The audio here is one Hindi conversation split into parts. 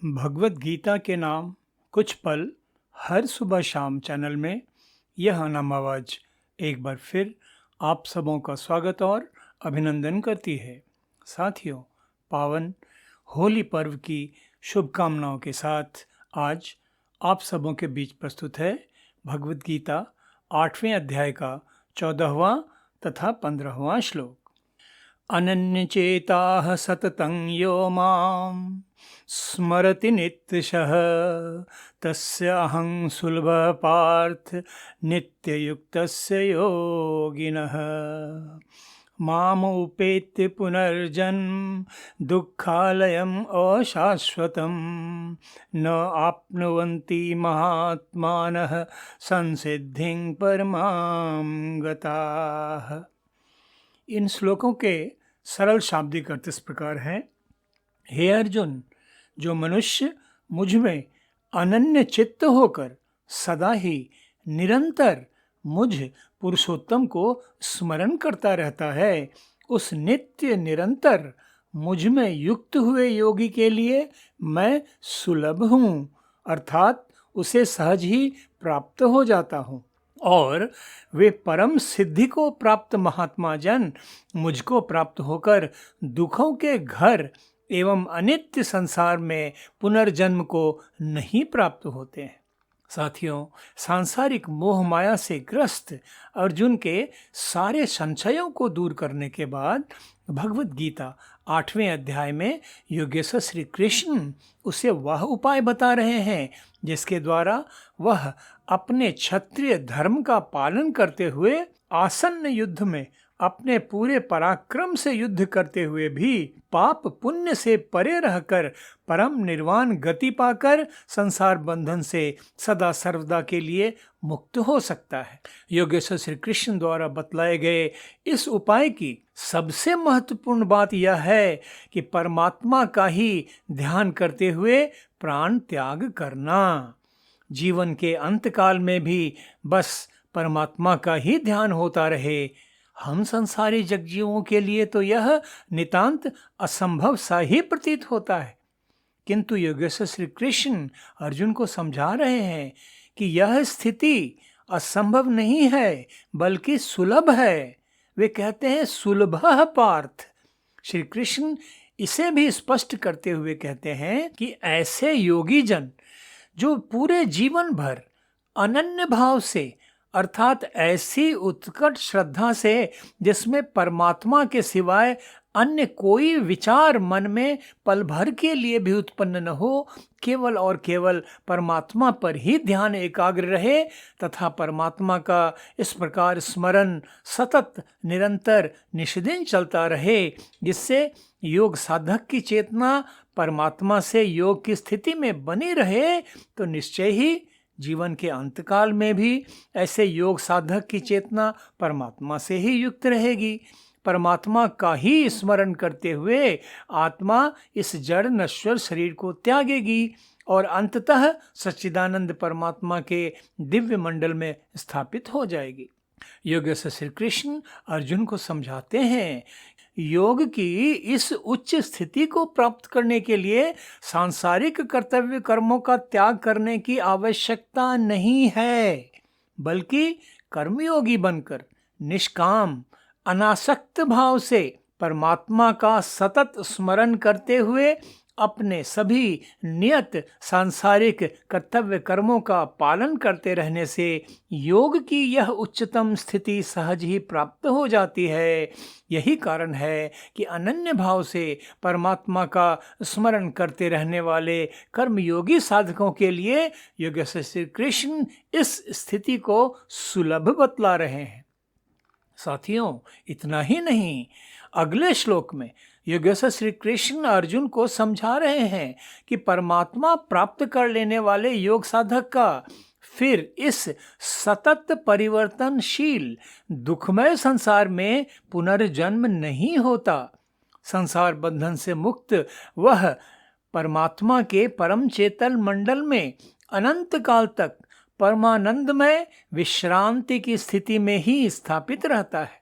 भगवत गीता के नाम कुछ पल हर सुबह शाम चैनल में यह अनम आवाज एक बार फिर आप सबों का स्वागत और अभिनंदन करती है। साथियों, पावन होली पर्व की शुभकामनाओं के साथ आज आप सबों के बीच प्रस्तुत है भगवत गीता 8वें अध्याय का 14वां तथा 15वां श्लोक। अनन्यचेताः सततं यो मां स्मरति नित्यशः तस्य अहं सुलभः पार्थ नित्ययुक्तस्य योगिनः। माम उपेत्य पुनर्जन्म दुःखालयम् अशाश्वतं न आप्नुवन्ति महात्मानः संसिद्धिं परमां गताः। इन श्लोकों के सरल शाब्दिक अर्थ इस प्रकार हैं। हे अर्जुन, जो मनुष्य मुझ में अनन्य चित्त होकर सदा ही निरंतर मुझ पुरुषोत्तम को स्मरण करता रहता है, उस नित्य निरंतर मुझ में युक्त हुए योगी के लिए मैं सुलभ हूँ, अर्थात उसे सहज ही प्राप्त हो जाता हूँ। और वे परम सिद्धि को प्राप्त महात्मा जन मुझको प्राप्त होकर दुखों के घर एवं अनित्य संसार में पुनर्जन्म को नहीं प्राप्त होते हैं। साथियों, सांसारिक मोह माया से ग्रस्त अर्जुन के सारे संशयों को दूर करने के बाद भगवत गीता 8वें अध्याय में योगेश्वर श्री कृष्ण उसे वह उपाय बता रहे हैं जिसके द्वारा वह अपने क्षत्रिय धर्म का पालन करते हुए आसन्न युद्ध में अपने पूरे पराक्रम से युद्ध करते हुए भी पाप पुण्य से परे रहकर परम निर्वाण गति पाकर संसार बंधन से सदा सर्वदा के लिए मुक्त हो सकता है। योगेश्वर श्री कृष्ण द्वारा बतलाए गए इस उपाय की सबसे महत्वपूर्ण बात यह है कि परमात्मा का ही ध्यान करते हुए प्राण त्याग करना। जीवन के अंतकाल में भी बस परमात्मा का ही ध्यान होता रहे। हम संसारी जगजीवों के लिए तो यह नितांत असंभव सा ही प्रतीत होता है, किंतु योगेश्वर श्री कृष्ण अर्जुन को समझा रहे हैं कि यह स्थिति असंभव नहीं है बल्कि सुलभ है। वे कहते हैं सुलभः पार्थ। श्री कृष्ण इसे भी स्पष्ट करते हुए कहते हैं कि ऐसे योगी जन जो पूरे जीवन भर अनन्य भाव से अर्थात ऐसी उत्कट श्रद्धा से जिसमें परमात्मा के सिवाय अन्य कोई विचार मन में पल भर के लिए भी उत्पन्न न हो, केवल और केवल परमात्मा पर ही ध्यान एकाग्र रहे तथा परमात्मा का इस प्रकार स्मरण सतत निरंतर निष्दिन चलता रहे, जिससे योग साधक की चेतना परमात्मा से योग की स्थिति में बनी रहे, तो निश्चय ही जीवन के अंतकाल में भी ऐसे योग साधक की चेतना परमात्मा से ही युक्त रहेगी। परमात्मा का ही स्मरण करते हुए आत्मा इस जड़ नश्वर शरीर को त्यागेगी और अंततः सच्चिदानंद परमात्मा के दिव्य मंडल में स्थापित हो जाएगी। योगेश्वर श्री कृष्ण अर्जुन को समझाते हैं, योग की इस उच्च स्थिति को प्राप्त करने के लिए सांसारिक कर्तव्य कर्मों का त्याग करने की आवश्यकता नहीं है, बल्कि कर्मयोगी बनकर निष्काम अनासक्त भाव से परमात्मा का सतत स्मरण करते हुए अपने सभी नियत सांसारिक कर्तव्य कर्मों का पालन करते रहने से योग की यह उच्चतम स्थिति सहज ही प्राप्त हो जाती है। यही कारण है कि अनन्य भाव से परमात्मा का स्मरण करते रहने वाले कर्मयोगी साधकों के लिए योगेश्वर श्री कृष्ण इस स्थिति को सुलभ बतला रहे हैं। साथियों, इतना ही नहीं, अगले श्लोक में योगेश्वर श्री कृष्ण अर्जुन को समझा रहे हैं कि परमात्मा प्राप्त कर लेने वाले योग साधक का फिर इस सतत परिवर्तनशील दुखमय संसार में पुनर्जन्म नहीं होता। संसार बंधन से मुक्त वह परमात्मा के परम चेतन मंडल में अनंत काल तक परमानंदमय विश्रांति की स्थिति में ही स्थापित रहता है।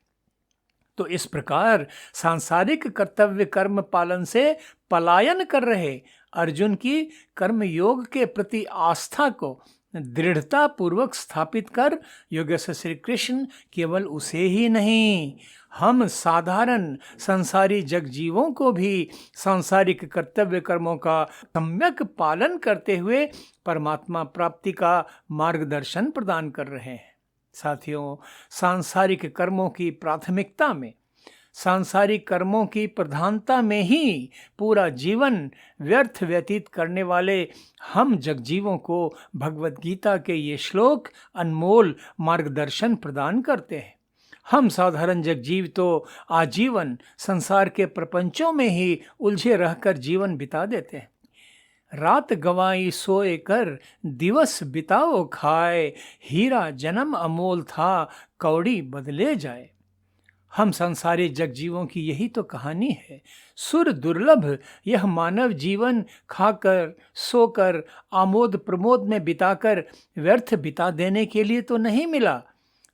तो इस प्रकार सांसारिक कर्तव्य कर्म पालन से पलायन कर रहे अर्जुन की कर्मयोग के प्रति आस्था को दृढ़ता पूर्वक स्थापित कर योगेश्वर श्री कृष्ण केवल उसे ही नहीं, हम साधारण संसारी जगजीवों को भी सांसारिक कर्तव्य कर्मों का सम्यक पालन करते हुए परमात्मा प्राप्ति का मार्गदर्शन प्रदान कर रहे हैं। साथियों, सांसारिक कर्मों की प्राथमिकता में, सांसारिक कर्मों की प्रधानता में ही पूरा जीवन व्यर्थ व्यतीत करने वाले हम जगजीवों को भगवत गीता के ये श्लोक अनमोल मार्गदर्शन प्रदान करते हैं। हम साधारण जगजीव तो आजीवन संसार के प्रपंचों में ही उलझे रहकर जीवन बिता देते हैं। रात गंवाई सोए कर दिवस बिताओ खाए, हीरा जन्म अमोल था कौड़ी बदले जाए। हम संसारी जगजीवों की यही तो कहानी है। सुर दुर्लभ यह मानव जीवन खाकर सोकर आमोद प्रमोद में बिताकर व्यर्थ बिता देने के लिए तो नहीं मिला।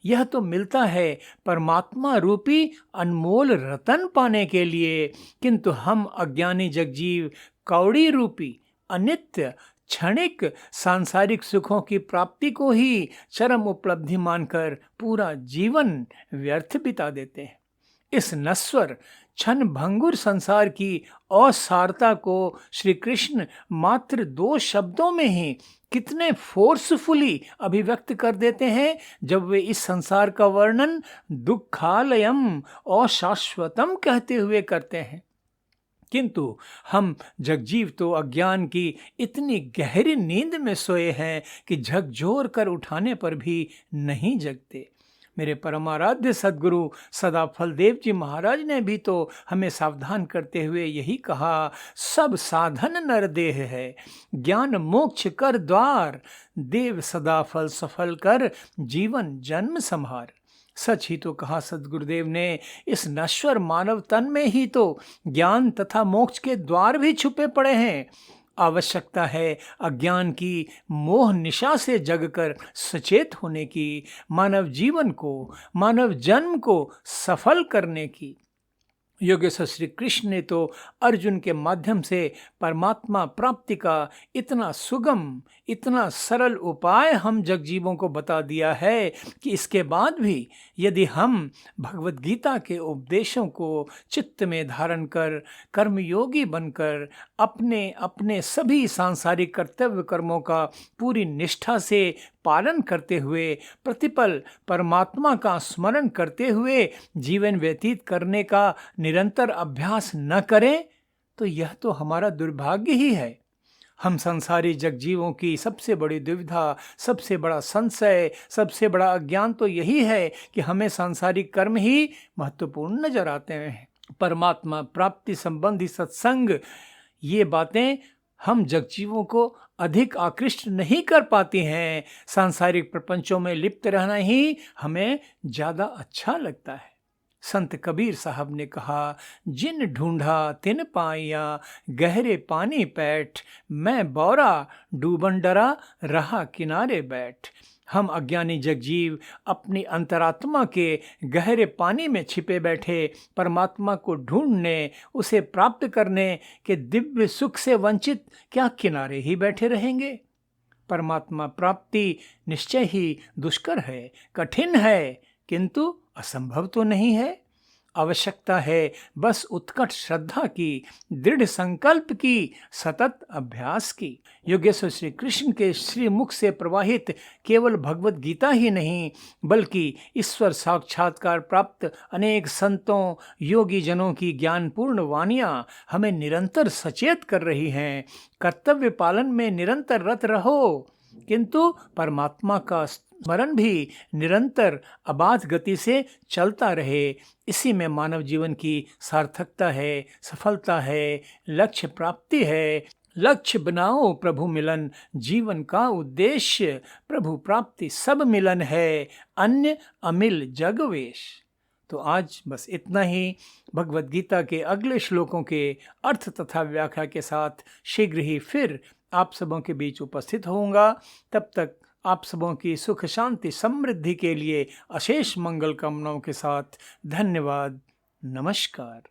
यह तो मिलता है परमात्मा रूपी अनमोल रतन पाने के लिए, किंतु हम अज्ञानी जगजीव कौड़ी रूपी अनित्य क्षणिक सांसारिक सुखों की प्राप्ति को ही चरम उपलब्धि मानकर पूरा जीवन व्यर्थ बिता देते हैं। इस नश्वर क्षण भंगुर संसार की असारता को श्री कृष्ण मात्र 2 शब्दों में ही कितने फोर्सफुली अभिव्यक्त कर देते हैं जब वे इस संसार का वर्णन दुखालयम अशाश्वतम कहते हुए करते हैं। किंतु हम जगजीव तो अज्ञान की इतनी गहरी नींद में सोए हैं कि झकझोर कर उठाने पर भी नहीं जगते। मेरे परमाराध्य सद्गुरु सदाफल देव जी महाराज ने भी तो हमें सावधान करते हुए यही कहा, सब साधन नर देह है, ज्ञान मोक्ष कर द्वार, देव सदाफल सफल कर जीवन जन्म संहार। सच ही तो कहा सद्गुरुदेव ने, इस नश्वर मानव तन में ही तो ज्ञान तथा मोक्ष के द्वार भी छुपे पड़े हैं। आवश्यकता है अज्ञान की मोह निशा से जगकर सचेत होने की, मानव जीवन को, मानव जन्म को सफल करने की। योगेश्वर श्री कृष्ण ने तो अर्जुन के माध्यम से परमात्मा प्राप्ति का इतना सुगम, इतना सरल उपाय हम जगजीवों को बता दिया है कि इसके बाद भी यदि हम भगवत गीता के उपदेशों को चित्त में धारण कर कर्मयोगी बनकर अपने अपने सभी सांसारिक कर्तव्य कर्मों का पूरी निष्ठा से पालन करते हुए प्रतिपल परमात्मा का स्मरण करते हुए जीवन व्यतीत करने का निरंतर अभ्यास न करें तो यह तो हमारा दुर्भाग्य ही है। हम संसारी जगजीवों की सबसे बड़ी दुविधा, सबसे बड़ा संशय, सबसे बड़ा अज्ञान तो यही है कि हमें सांसारिक कर्म ही महत्वपूर्ण नजर आते हैं। परमात्मा प्राप्ति संबंधी सत्संग, ये बातें हम जगजीवों को अधिक आकृष्ट नहीं कर पाती हैं। सांसारिक प्रपंचों में लिप्त रहना ही हमें ज़्यादा अच्छा लगता है। संत कबीर साहब ने कहा, जिन ढूंढा तिन पाया, गहरे पानी पैठ, मैं बौरा डूबन डरा, रहा किनारे बैठ। हम अज्ञानी जगजीव अपनी अंतरात्मा के गहरे पानी में छिपे बैठे परमात्मा को ढूंढने, उसे प्राप्त करने के दिव्य सुख से वंचित क्या किनारे ही बैठे रहेंगे? परमात्मा प्राप्ति निश्चय ही दुष्कर है, कठिन है, किंतु असंभव तो नहीं है। आवश्यकता है बस उत्कट श्रद्धा की, दृढ़ संकल्प की, सतत अभ्यास की। योगेश्वर श्री कृष्ण के श्री मुख से प्रवाहित केवल भगवत गीता ही नहीं बल्कि ईश्वर साक्षात्कार प्राप्त अनेक संतों योगी जनों की ज्ञानपूर्ण वाणियाँ हमें निरंतर सचेत कर रही हैं। कर्तव्य पालन में निरंतर रत रहो, किंतु परमात्मा का स्मरण भी निरंतर अबाध गति से चलता रहे। इसी में मानव जीवन की सार्थकता है, सफलता है, लक्ष्य प्राप्ति है। लक्ष्य बनाओ प्रभु मिलन, जीवन का उद्देश्य प्रभु प्राप्ति सब मिलन है, अन्य अमिल जगवेश। तो आज बस इतना ही। भगवत गीता के अगले श्लोकों के अर्थ तथा व्याख्या के साथ शीघ्र ही फिर आप सबों के बीच उपस्थित होऊंगा। तब तक आप सबों की सुख शांति समृद्धि के लिए अशेष मंगल कामनाओं के साथ धन्यवाद। नमस्कार।